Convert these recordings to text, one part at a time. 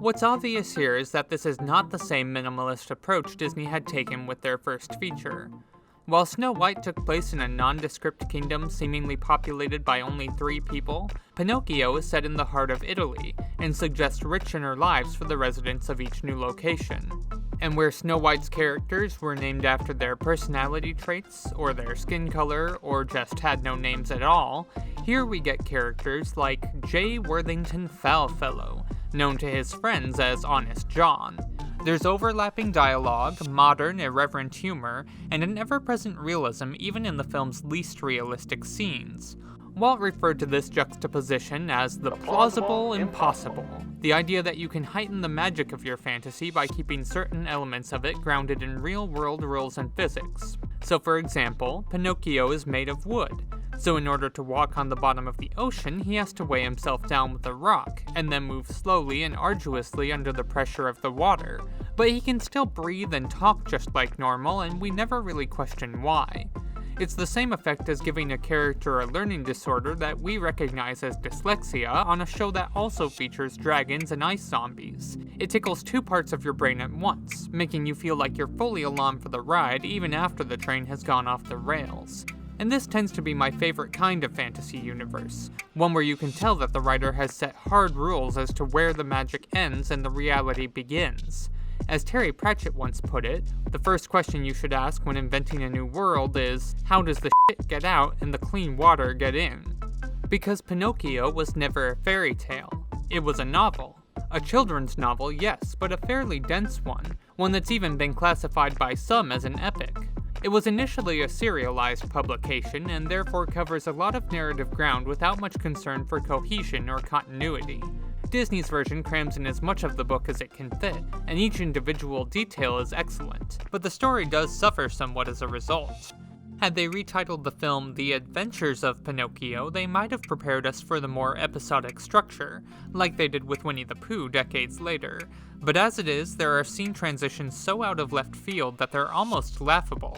What's obvious here is that this is not the same minimalist approach Disney had taken with their first feature. While Snow White took place in a nondescript kingdom seemingly populated by only 3 people, Pinocchio is set in the heart of Italy and suggests rich inner lives for the residents of each new location. And where Snow White's characters were named after their personality traits, or their skin color, or just had no names at all, here we get characters like J. Worthington Foulfellow, known to his friends as Honest John. There's overlapping dialogue, modern, irreverent humor, and an ever-present realism even in the film's least realistic scenes. Walt referred to this juxtaposition as the plausible impossible, the idea that you can heighten the magic of your fantasy by keeping certain elements of it grounded in real-world rules and physics. So for example, Pinocchio is made of wood, so in order to walk on the bottom of the ocean, he has to weigh himself down with a rock, and then move slowly and arduously under the pressure of the water. But he can still breathe and talk just like normal, and we never really question why. It's the same effect as giving a character a learning disorder that we recognize as dyslexia on a show that also features dragons and ice zombies. It tickles 2 parts of your brain at once, making you feel like you're fully along for the ride even after the train has gone off the rails. And this tends to be my favorite kind of fantasy universe, one where you can tell that the writer has set hard rules as to where the magic ends and the reality begins. As Terry Pratchett once put it, the first question you should ask when inventing a new world is, how does the shit get out and the clean water get in? Because Pinocchio was never a fairy tale. It was a novel. A children's novel, yes, but a fairly dense one that's even been classified by some as an epic. It was initially a serialized publication and therefore covers a lot of narrative ground without much concern for cohesion or continuity. Disney's version crams in as much of the book as it can fit, and each individual detail is excellent, but the story does suffer somewhat as a result. Had they retitled the film The Adventures of Pinocchio, they might have prepared us for the more episodic structure, like they did with Winnie the Pooh decades later. But as it is, there are scene transitions so out of left field that they're almost laughable.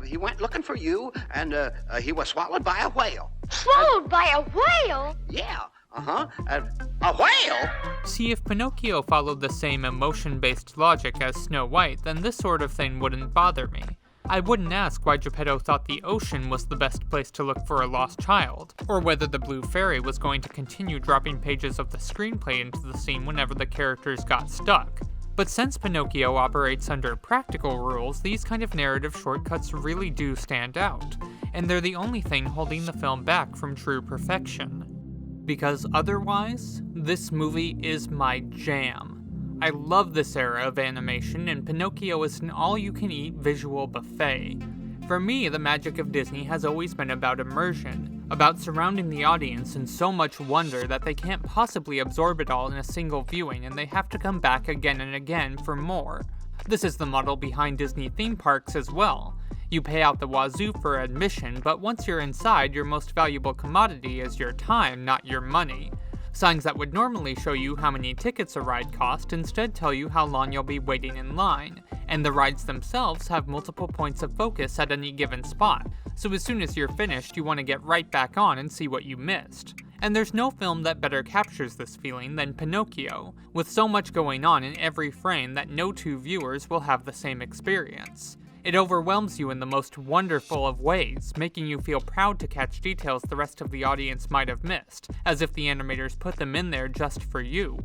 He went looking for you, and he was swallowed by a whale. Swallowed by a whale? Yeah, a whale? See, if Pinocchio followed the same emotion-based logic as Snow White, then this sort of thing wouldn't bother me. I wouldn't ask why Geppetto thought the ocean was the best place to look for a lost child, or whether the Blue Fairy was going to continue dropping pages of the screenplay into the scene whenever the characters got stuck. But since Pinocchio operates under practical rules, these kind of narrative shortcuts really do stand out, and they're the only thing holding the film back from true perfection. Because otherwise, this movie is my jam. I love this era of animation, and Pinocchio is an all-you-can-eat visual buffet. For me, the magic of Disney has always been about immersion, about surrounding the audience in so much wonder that they can't possibly absorb it all in a single viewing and they have to come back again and again for more. This is the model behind Disney theme parks as well. You pay out the wazoo for admission, but once you're inside, your most valuable commodity is your time, not your money. Signs that would normally show you how many tickets a ride cost instead tell you how long you'll be waiting in line, and the rides themselves have multiple points of focus at any given spot, so as soon as you're finished you want to get right back on and see what you missed. And there's no film that better captures this feeling than Pinocchio, with so much going on in every frame that no 2 viewers will have the same experience. It overwhelms you in the most wonderful of ways, making you feel proud to catch details the rest of the audience might have missed, as if the animators put them in there just for you.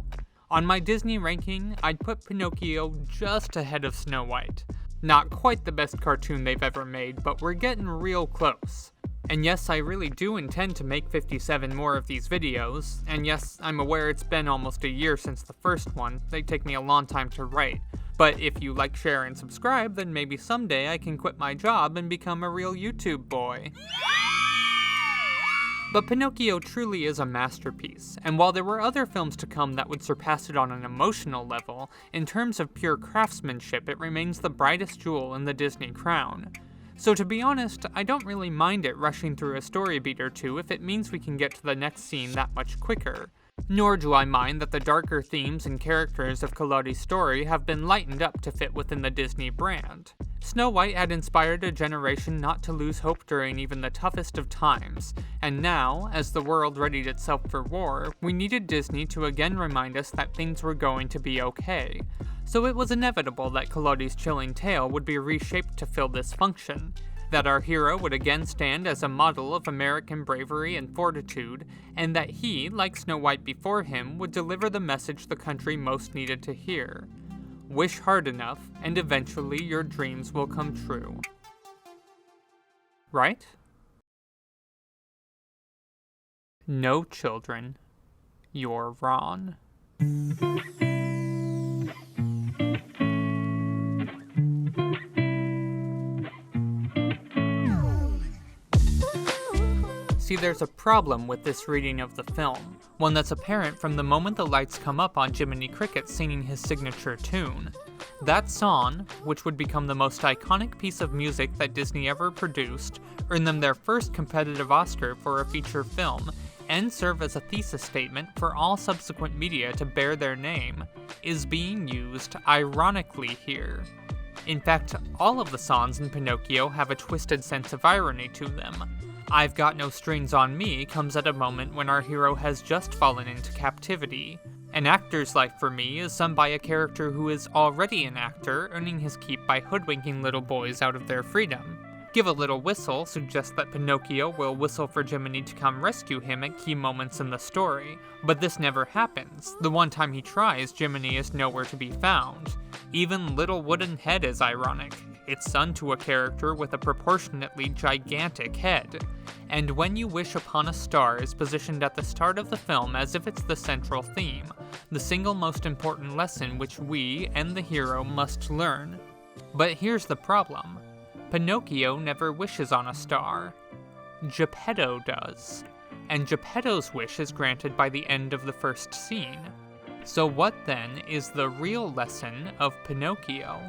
On my Disney ranking, I'd put Pinocchio just ahead of Snow White. Not quite the best cartoon they've ever made, but we're getting real close. And yes, I really do intend to make 57 more of these videos, and yes, I'm aware it's been almost a year since the first one, they take me a long time to write. But if you like, share, and subscribe, then maybe someday I can quit my job and become a real YouTube boy. But Pinocchio truly is a masterpiece, and while there were other films to come that would surpass it on an emotional level, in terms of pure craftsmanship it remains the brightest jewel in the Disney crown. So to be honest, I don't really mind it rushing through a story beat or two if it means we can get to the next scene that much quicker. Nor do I mind that the darker themes and characters of Collodi's story have been lightened up to fit within the Disney brand. Snow White had inspired a generation not to lose hope during even the toughest of times, and now, as the world readied itself for war, we needed Disney to again remind us that things were going to be okay. So it was inevitable that Collodi's chilling tale would be reshaped to fill this function, that our hero would again stand as a model of American bravery and fortitude, and that he, like Snow White before him, would deliver the message the country most needed to hear. Wish hard enough, and eventually your dreams will come true. Right? No, children. You're wrong. See, there's a problem with this reading of the film, one that's apparent from the moment the lights come up on Jiminy Cricket singing his signature tune. That song, which would become the most iconic piece of music that Disney ever produced, earned them their first competitive Oscar for a feature film, and serve as a thesis statement for all subsequent media to bear their name, is being used ironically here. In fact, all of the songs in Pinocchio have a twisted sense of irony to them. I've Got No Strings on Me comes at a moment when our hero has just fallen into captivity. An Actor's Life for Me is sung by a character who is already an actor, earning his keep by hoodwinking little boys out of their freedom. Give a Little Whistle suggests that Pinocchio will whistle for Jiminy to come rescue him at key moments in the story, but this never happens. The one time he tries, Jiminy is nowhere to be found. Even Little Wooden Head is ironic. It's sung to a character with a proportionately gigantic head. And When You Wish Upon a Star is positioned at the start of the film as if it's the central theme, the single most important lesson which we and the hero must learn. But here's the problem. Pinocchio never wishes on a star. Geppetto does. And Geppetto's wish is granted by the end of the first scene. So what then is the real lesson of Pinocchio?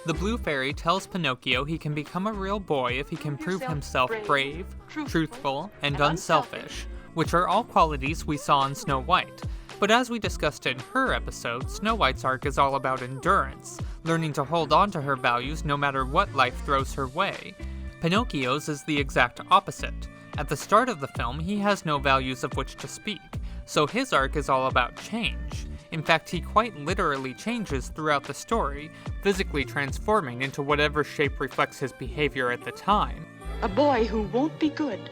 The Blue Fairy tells Pinocchio he can become a real boy if he can prove himself brave, truthful, and unselfish, which are all qualities we saw in Snow White. But as we discussed in her episode, Snow White's arc is all about endurance, learning to hold on to her values no matter what life throws her way. Pinocchio's is the exact opposite. At the start of the film, he has no values of which to speak, so his arc is all about change. In fact, he quite literally changes throughout the story, physically transforming into whatever shape reflects his behavior at the time. A boy who won't be good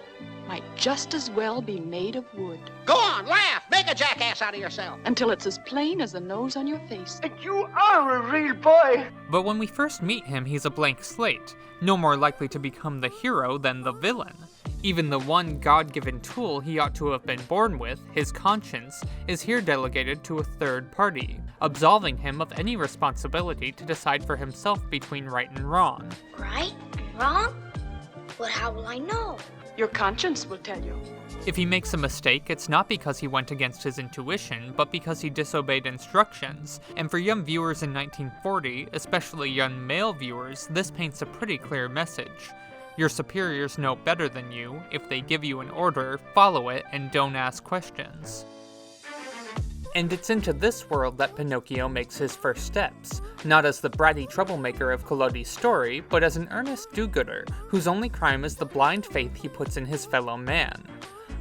might just as well be made of wood. Go on, laugh! Make a jackass out of yourself! Until it's as plain as the nose on your face. And you are a real boy! But when we first meet him, he's a blank slate, no more likely to become the hero than the villain. Even the one God-given tool he ought to have been born with, his conscience, is here delegated to a third party, absolving him of any responsibility to decide for himself between right and wrong. Right and wrong? But how will I know? Your conscience will tell you. If he makes a mistake, it's not because he went against his intuition, but because he disobeyed instructions. And for young viewers in 1940, especially young male viewers, this paints a pretty clear message. Your superiors know better than you. If they give you an order, follow it and don't ask questions. And it's into this world that Pinocchio makes his first steps, not as the bratty troublemaker of Collodi's story, but as an earnest do-gooder, whose only crime is the blind faith he puts in his fellow man.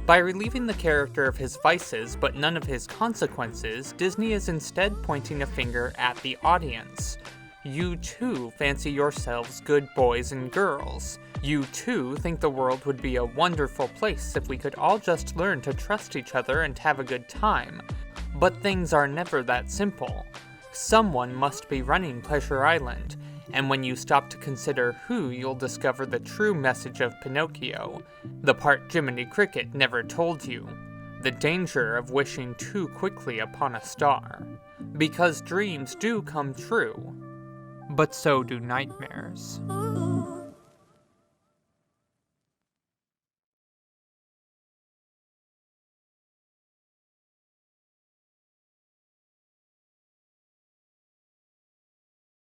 By relieving the character of his vices but none of his consequences, Disney is instead pointing a finger at the audience. You too fancy yourselves good boys and girls. You too think the world would be a wonderful place if we could all just learn to trust each other and have a good time. But things are never that simple. Someone must be running Pleasure Island, and when you stop to consider who, you'll discover the true message of Pinocchio, the part Jiminy Cricket never told you, the danger of wishing too quickly upon a star. Because dreams do come true, but so do nightmares.